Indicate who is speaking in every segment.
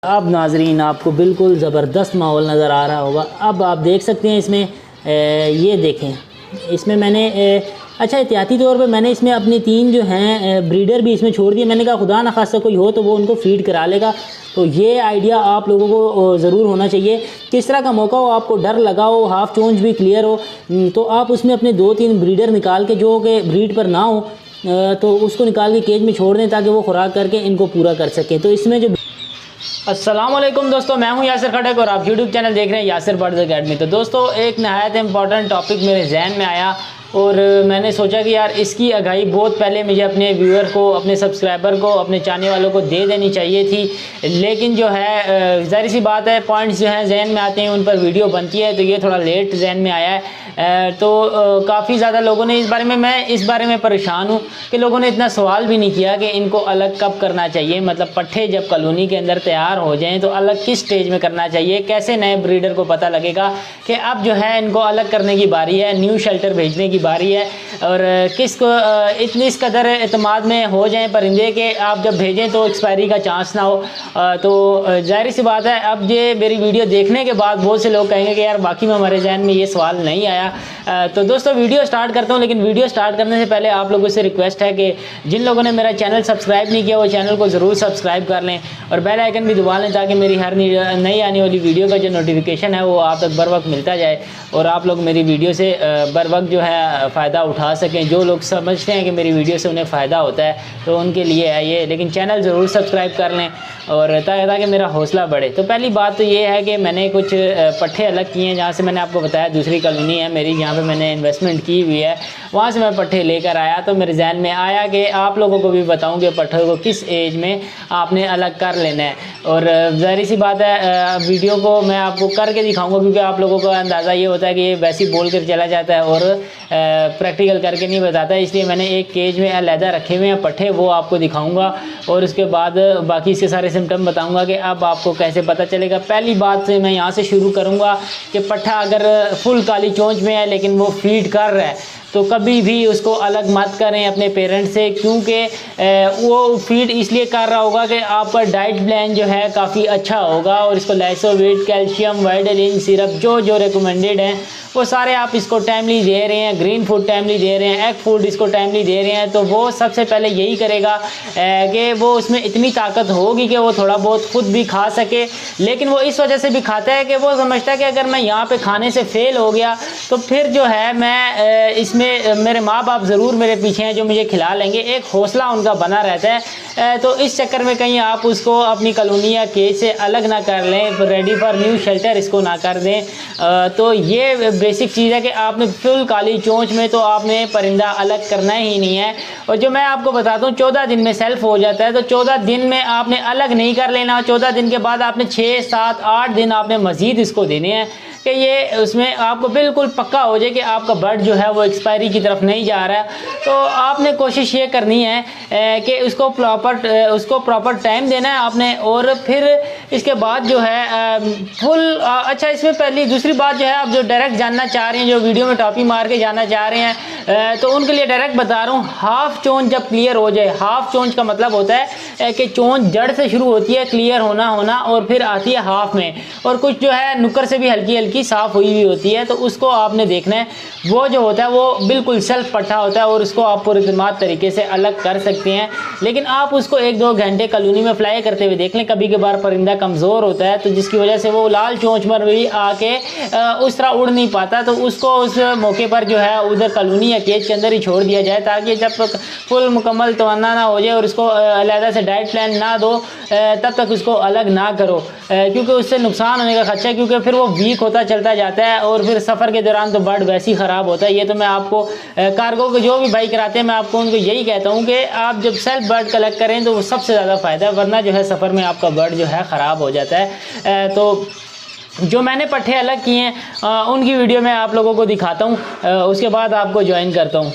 Speaker 1: अब नाजरीन आपको बिल्कुल ज़बरदस्त माहौल नज़र आ रहा होगा। अब आप देख सकते हैं इसमें ये देखें, इसमें मैंने अच्छा एहतियाती तौर पे मैंने इसमें अपनी 3 जो हैं ब्रीडर भी इसमें छोड़ दिए। मैंने कहा खुदा न खास्ता कोई हो तो वो उनको फ़ीड करा लेगा। तो ये आइडिया आप लोगों को ज़रूर होना चाहिए। किस तरह का मौका हो, आपको डर लगा हो, हाफ़ चोंच भी क्लियर हो, तो आप उसमें अपने 2-3 ब्रीडर निकाल के जो कि ब्रीड पर ना हो तो उसको निकाल के केज में छोड़ दें ताकि वो खुराक करके इनको पूरा कर सकें। तो इसमें जो अस्सलाम वालेकुम दोस्तों, मैं हूं यासिर खटक और आप यूट्यूब चैनल देख रहे हैं यासिर बर्ड्स अकेडमी। तो दोस्तों एक नहायत इंपॉर्टेंट टॉपिक मेरे जहन में आया और मैंने सोचा कि यार इसकी आगाही बहुत पहले मुझे अपने व्यूअर को, अपने सब्सक्राइबर को, अपने चाहने वालों को दे देनी चाहिए थी। लेकिन जो है ज़ाहिर सी बात है पॉइंट्स जो हैं जहन में आते हैं उन पर वीडियो बनती है, तो ये थोड़ा लेट जहन में आया है। तो काफ़ी ज़्यादा लोगों ने मैं इस बारे में परेशान हूँ कि लोगों ने इतना सवाल भी नहीं किया कि इनको अलग कब करना चाहिए। मतलब पट्ठे जब कॉलोनी के अंदर तैयार हो जाएं तो अलग किस स्टेज में करना चाहिए, कैसे नए ब्रीडर को पता लगेगा कि अब जो है इनको अलग करने की बारी है, न्यू शेल्टर भेजने की बारी है। और किसको इतनी इस कदर एतमाद में हो जाएं परिंदे कि आप जब भेजें तो एक्सपायरी का चांस ना हो। तो जाहिर सी बात है अब ये मेरी वीडियो देखने के बाद बहुत से लोग कहेंगे कि यार बाकी में हमारे जहन में ये सवाल नहीं आया। तो दोस्तों वीडियो स्टार्ट करता हूँ, लेकिन वीडियो स्टार्ट करने से पहले आप लोगों से रिक्वेस्ट है कि जिन लोगों ने मेरा चैनल सब्सक्राइब नहीं किया वो चैनल को ज़रूर सब्सक्राइब कर लें और बेल आइकन भी दबा लें ताकि मेरी हर नई आने वाली वीडियो का जो नोटिफिकेशन है वो आप तक बर वक्त मिलता जाए और आप लोग मेरी वीडियो से बर वक्त जो है फ़ायदा उठा सकें। जो लोग समझते हैं कि मेरी वीडियो से उन्हें फ़ायदा होता है तो उनके लिए है ये, लेकिन चैनल ज़रूर सब्सक्राइब कर लें और ताकि मेरा हौसला बढ़े। तो पहली बात तो ये है कि मैंने कुछ पट्ठे अलग किए हैं, जहाँ से मैंने आपको बताया दूसरी कॉलोनी है मेरी जहाँ पे मैंने इन्वेस्टमेंट की हुई है, वहाँ से मैं पट्ठे लेकर आया। तो मेरे जहन में आया कि आप लोगों को भी बताऊँ कि पट्ठों को किस एज में आपने अलग कर लेना है। और ज़ाहिर सी बात है वीडियो को मैं आपको करके दिखाऊँगा क्योंकि आप लोगों का अंदाज़ा ये होता है कि ये वैसे ही बोल कर चला जाता है और प्रैक्टिकल करके नहीं बताता। इसलिए मैंने एक केज में अलहदा रखे हुए हैं पट्ठे, वो आपको दिखाऊंगा और उसके बाद बाकी इसके सारे सिम्टम बताऊंगा कि अब आपको कैसे पता चलेगा। पहली बात से मैं यहाँ से शुरू करूँगा कि पट्ठा अगर फुल काली चोंच में है लेकिन वो फीड कर रहा है तो कभी भी उसको अलग मत करें अपने पेरेंट्स से, क्योंकि वो फीड इसलिए कर रहा होगा कि आपका डाइट प्लान जो है काफ़ी अच्छा होगा और इसको लाइसोवेट, कैल्शियम, वाइडलिन सिरप जो रिकमेंडेड हैं वो सारे आप इसको टाइमली दे रहे हैं, ग्रीन फूड टाइमली दे रहे हैं, एग फूड इसको टाइमली दे रहे हैं, तो वो सबसे पहले यही करेगा कि वो उसमें इतनी ताकत होगी कि वो थोड़ा बहुत खुद भी खा सके। लेकिन वो इस वजह से भी खाता है कि वो समझता है कि अगर मैं यहाँ पे खाने से फेल हो गया तो फिर जो है मैं इसमें मेरे माँ बाप ज़रूर मेरे पीछे हैं जो मुझे खिला लेंगे, एक हौसला उनका बना रहता है। तो इस चक्कर में कहीं आप उसको अपनी कॉलोनी या केज से अलग ना कर लें, रेडी फॉर न्यू शेल्टर इसको ना कर दें। तो ये बेसिक चीज़ है कि आपने फुल काली चोंच में तो आपने परिंदा अलग करना ही नहीं है। और जो मैं आपको बताता हूँ 14 दिन में सेल्फ हो जाता है, तो 14 दिन में आपने अलग नहीं कर लेना। 14 दिन के बाद आपने 6, 7, 8 दिन आपने मज़ीद इसको देने हैं कि ये उसमें आपको बिल्कुल पक्का हो जाए कि आपका बर्ड जो है वो एक्सपायरी की तरफ नहीं जा रहा है। तो आपने कोशिश ये करनी है कि उसको प्रॉपर टाइम देना है आपने। और फिर इसके बाद जो है फुल अच्छा इसमें पहली दूसरी बात जो है, आप जो डायरेक्ट जानना चाह रहे हैं, जो वीडियो में टॉपी मार के जानना चाह रहे हैं, तो उनके लिए डायरेक्ट बता रहा हूँ। हाफ चोंच जब क्लियर हो जाए, हाफ चोंच का मतलब होता है कि चोंच जड़ से शुरू होती है क्लियर होना और फिर आती है हाफ में, और कुछ जो है नुक्कर से भी हल्की साफ हुई हुई होती है। तो उसको आपने देखना है, वो जो होता है वो बिल्कुल सेल्फ पट्ठा होता है और उसको आप पुरअतमाद तरीके से अलग कर सकते हैं। लेकिन आप उसको 1-2 घंटे कॉलोनी में फ्लाई करते हुए देख लें। कभी कभार परिंदा कमज़ोर होता है तो जिसकी वजह से वो लाल चोंच पर भी आके उस तरह उड़ नहीं पाता, तो उसको उस मौके पर जो है उधर कॉलोनी या केज के अंदर ही छोड़ दिया जाए ताकि जब तक फुल मुकम्मल तवन्ना ना हो जाए और उसको अलहदा से डाइट प्लान ना दो तब तक उसको अलग ना करो, क्योंकि उससे नुकसान होने का खर्चा है, क्योंकि फिर वो वीक होता चलता जाता है और फिर सफ़र के दौरान तो बर्ड वैसे ही ख़राब होता है। ये तो मैं आपको कार्गो के जो भी भाई कराते हैं मैं आपको उनको यही कहता हूँ कि आप जब सेल्फ बर्ड कलेक्ट करें तो वो सबसे ज़्यादा फ़ायदा है, वरना जो है सफ़र में आपका बर्ड जो है ख़राब हो जाता है। तो जो मैंने पट्ठे अलग किए हैं उनकी वीडियो मैं आप लोगों को दिखाता हूँ, उसके बाद आपको ज्वाइन करता हूँ।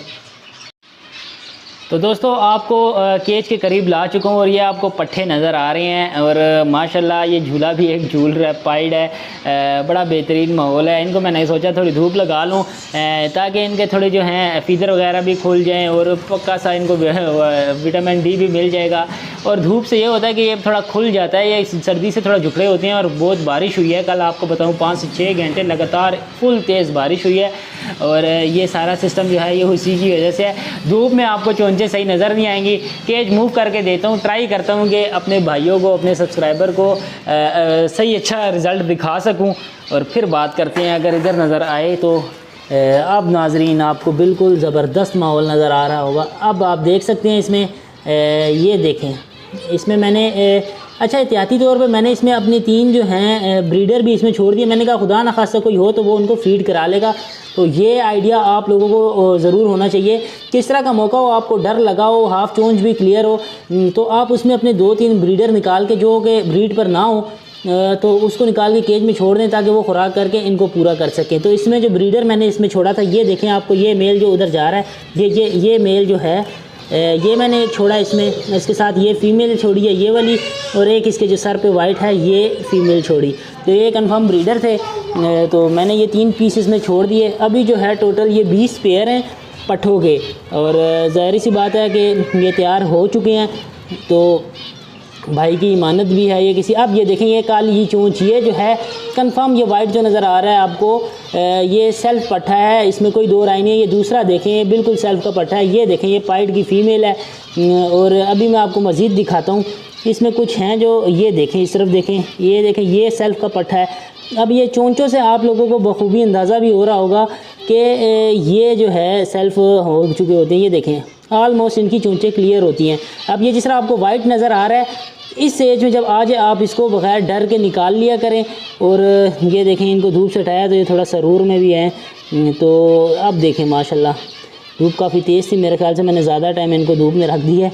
Speaker 1: तो दोस्तों आपको केज के करीब ला चुका हूँ और ये आपको पट्ठे नज़र आ रहे हैं और माशाल्लाह ये झूला भी एक झूल रैपाइड है, बड़ा बेहतरीन माहौल है। इनको मैंने सोचा थोड़ी धूप लगा लूँ ताकि इनके थोड़े जो हैं फीदर वगैरह भी खुल जाएं और पक्का सा इनको विटामिन डी भी मिल जाएगा। और धूप से ये होता है कि ये थोड़ा खुल जाता है, ये सर्दी से थोड़ा झुकड़े होते हैं। और बहुत बारिश हुई है कल, आपको बताऊँ 5 से 6 घंटे लगातार फुल तेज़ बारिश हुई है और ये सारा सिस्टम जो है ये उसी की वजह से है। धूप में आपको चोंचे सही नज़र नहीं आएंगी। केज मूव करके देता हूँ, ट्राई करता हूँ कि अपने भाइयों को, अपने सब्सक्राइबर को सही अच्छा रिज़ल्ट दिखा सकूँ और फिर बात करते हैं। अगर इधर नज़र आए तो अब नाजरीन आपको बिल्कुल ज़बरदस्त माहौल नज़र आ रहा होगा। अब आप देख सकते हैं इसमें ये देखें, इसमें मैंने अच्छा एहतियाती तौर पे मैंने इसमें अपनी 3 जो हैं ब्रीडर भी इसमें छोड़ दिए। मैंने कहा खुदा ना खास्ता कोई हो तो वो उनको फीड करा लेगा। तो ये आइडिया आप लोगों को ज़रूर होना चाहिए। किस तरह का मौका हो, आपको डर लगा हो, हाफ़ चोंच भी क्लियर हो, तो आप उसमें अपने 2-3 ब्रीडर निकाल के जो कि ब्रीड पर ना हो तो उसको निकाल के केज में छोड़ दें ताकि वो खुराक करके इनको पूरा कर सकें। तो इसमें जो ब्रीडर मैंने इसमें छोड़ा था ये देखें, आपको ये मेल जो उधर जा रहा है, ये मेल जो है ये मैंने एक छोड़ा इसमें, इसके साथ ये फ़ीमेल छोड़ी है ये वाली, और एक इसके जो सर पे वाइट है ये फ़ीमेल छोड़ी। तो ये कंफर्म ब्रीडर थे, तो मैंने ये 3 पीस इसमें छोड़ दिए। अभी जो है टोटल ये 20 पेयर हैं पट्ठों के, और ज़ाहिर सी बात है कि ये तैयार हो चुके हैं। तो भाई की इमानत भी है ये किसी। अब ये देखें ये काली चोंच, ये जो है कंफर्म ये वाइट जो नज़र आ रहा है आपको, ये सेल्फ पट्ठा है, इसमें कोई दो राय नहीं है। ये दूसरा देखें ये बिल्कुल सेल्फ का पट्ठा है। ये देखें ये पाइड की फ़ीमेल है। और अभी मैं आपको मज़ीद दिखाता हूँ, इसमें कुछ हैं जो ये देखें, इस तरफ देखें, ये देखें ये सेल्फ का पट्ठा है। अब ये चोंचों से आप लोगों को बखूबी अंदाज़ा भी हो रहा होगा कि ये जो है सेल्फ हो चुके होते हैं। ये देखें ऑलमोस्ट इनकी चोंचें क्लियर होती हैं। अब ये जिस तरह आपको वाइट नज़र आ रहा है, इस एज में जब आ जाए आप इसको बग़ैर डर के निकाल लिया करें। और ये देखें इनको धूप से हटाया तो ये थोड़ा सरूर में भी है। तो अब देखें माशाल्लाह धूप काफ़ी तेज़ थी, मेरे ख्याल से मैंने ज़्यादा टाइम इनको धूप में रख दी है।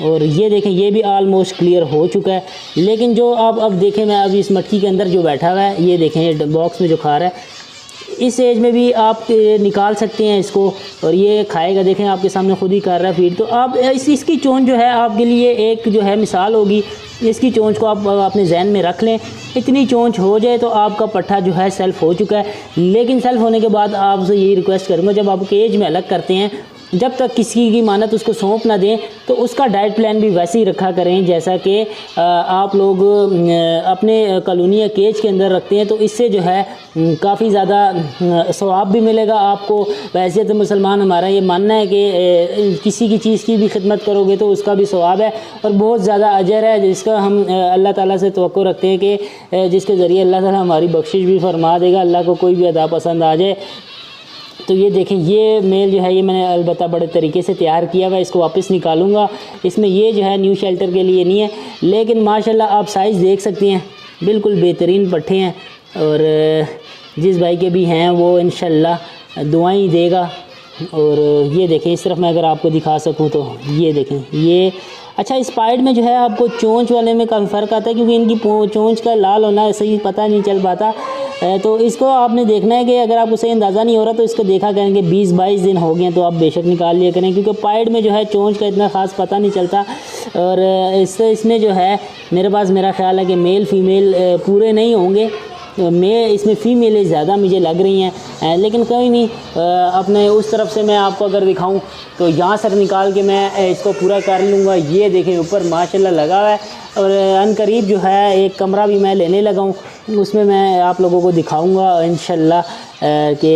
Speaker 1: और ये देखें ये भी आलमोस्ट क्लियर हो चुका है। लेकिन जो अब देखें, मैं अभी इस मटकी के अंदर जो बैठा हुआ है ये देखें, ये बॉक्स में जो खा रहा है, इस एज में भी आप निकाल सकते हैं इसको, और ये खाएगा। देखें आपके सामने खुद ही कर रहा है फीड। तो आप इसकी चोंच जो है आपके लिए एक जो है मिसाल होगी। इसकी चोंच को आप अपने जहन में रख लें, इतनी चोंच हो जाए तो आपका पट्ठा जो है सेल्फ हो चुका है। लेकिन सेल्फ होने के बाद आपसे यही रिक्वेस्ट करूँगा, जब आप केज में अलग करते हैं, जब तक किसी की मानत उसको सौंप ना दें तो उसका डाइट प्लान भी वैसे ही रखा करें जैसा कि आप लोग अपने कॉलोनी या केज के अंदर रखते हैं। तो इससे जो है काफ़ी ज़्यादा सवाब भी मिलेगा आपको। वैसे तो मुसलमान हमारा ये मानना है कि किसी की चीज़ की भी खिदमत करोगे तो उसका भी सवाब है और बहुत ज़्यादा अजर है, जिसका हम अल्लाह ताला से तवक्को रखते हैं कि जिसके ज़रिए अल्लाह ताला हमारी बख्शिश भी फरमा देगा। अल्लाह को कोई भी अदा पसंद आ जाए। तो ये देखें ये मेल जो है ये मैंने अलबत्ता बड़े तरीके से तैयार किया हुआ है, इसको वापस निकालूंगा। इसमें ये जो है न्यू शेल्टर के लिए नहीं है, लेकिन माशाल्लाह आप साइज़ देख सकते हैं, बिल्कुल बेहतरीन पट्ठे हैं। और जिस भाई के भी हैं वो इंशाल्लाह दुआएं देगा। और ये देखें इस तरफ मैं अगर आपको दिखा सकूँ तो ये देखें ये अच्छा, इस पाइड में जो है आपको चोंच वाले में काफ़ी फ़र्क आता है, क्योंकि इनकी चोंच का लाल होना सही पता नहीं चल पाता। तो इसको आपने देखना है कि अगर आपको सही अंदाज़ा नहीं हो रहा तो इसको देखा करें कि 20-22 दिन हो गए तो आप बेशक निकाल लिया करें, क्योंकि पाइड में जो है चोंच का इतना ख़ास पता नहीं चलता। और इसमें जो है मेरे पास मेरा ख्याल है कि मेल फ़ीमेल पूरे नहीं होंगे, इसमें फ़ीमेल ज़्यादा मुझे लग रही हैं। लेकिन कोई नहीं, अपने उस तरफ से मैं आपको अगर दिखाऊं तो यहाँ से निकाल के मैं इसको पूरा कर लूँगा। ये देखें ऊपर माशाल्लाह लगा हुआ है। और अनकरीब जो है एक कमरा भी मैं लेने लगा हूँ, उसमें मैं आप लोगों को दिखाऊंगा इंशाल्लाह कि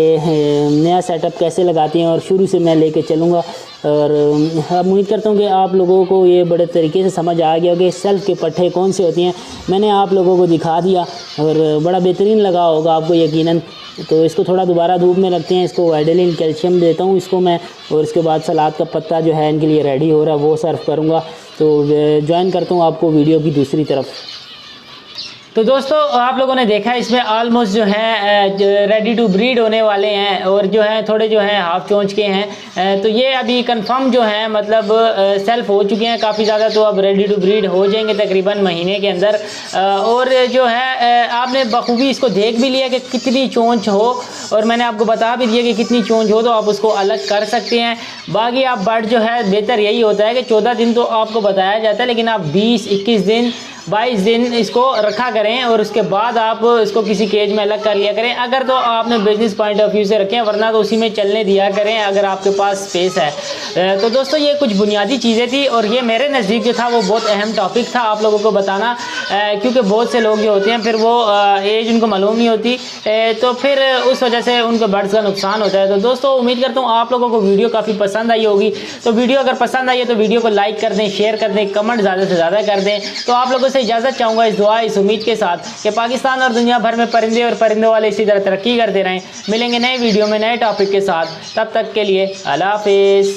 Speaker 1: नया सेटअप कैसे लगाते हैं, और शुरू से मैं लेके चलूँगा। और उम्मीद करता हूँ कि आप लोगों को ये बड़े तरीके से समझ आ गया कि सेल्फ के पट्ठे कौन से होते हैं। मैंने आप लोगों को दिखा दिया और बड़ा बेहतरीन लगा होगा आपको यकीनन। तो इसको थोड़ा दोबारा धूप में रखते हैं, इसको वाइडेलिन कैल्शियम देता हूँ इसको मैं, और इसके बाद सलाद का पत्ता जो है इनके लिए रेडी हो रहा है वो सर्व करूँगा। तो ज्वाइन करता हूँ आपको वीडियो की दूसरी तरफ। तो दोस्तों आप लोगों ने देखा इसमें ऑलमोस्ट जो है रेडी टू ब्रीड होने वाले हैं, और जो है थोड़े जो हैं हाफ चोंच के हैं। तो ये अभी कंफर्म जो है मतलब सेल्फ हो चुके हैं काफ़ी ज़्यादा, तो अब रेडी टू ब्रीड हो जाएंगे तकरीबन महीने के अंदर। और जो है आपने बखूबी इसको देख भी लिया कि कितनी चोंच हो और मैंने आपको बता भी दिया कि कितनी चोंच हो तो आप उसको अलग कर सकते हैं। बाकी आप बर्ड जो है बेहतर यही होता है कि 14 दिन तो आपको बताया जाता है, लेकिन आप 20-21 दिन 22 दिन इसको रखा करें और उसके बाद आप इसको किसी केज में अलग कर लिया करें। अगर तो आपने बिजनेस पॉइंट ऑफ व्यू से रखें, वरना तो उसी में चलने दिया करें अगर आपके पास स्पेस है। तो दोस्तों ये कुछ बुनियादी चीज़ें थी और ये मेरे नज़दीक जो था वो बहुत अहम टॉपिक था आप लोगों को बताना, क्योंकि बहुत से लोग जो होते हैं फिर वो एज उनको मालूम नहीं होती, तो फिर उस वजह से उनको बर्ड्स का नुकसान होता है। तो दोस्तों उम्मीद करता हूँ आप लोगों को वीडियो काफ़ी पसंद आई होगी। तो वीडियो अगर पसंद आई है तो वीडियो को लाइक कर दें, शेयर कर दें, कमेंट ज़्यादा से ज़्यादा कर दें। तो आप लोगों से इजाज़त चाहूँगा इस दुआ इस उम्मीद के साथ कि पाकिस्तान और दुनिया भर में परिंदे और परिंदों वाले इसी तरह तरक्की करते रहें। मिलेंगे नए वीडियो में नए टॉपिक के साथ, तब तक के लिए अल्लाह हाफिज़।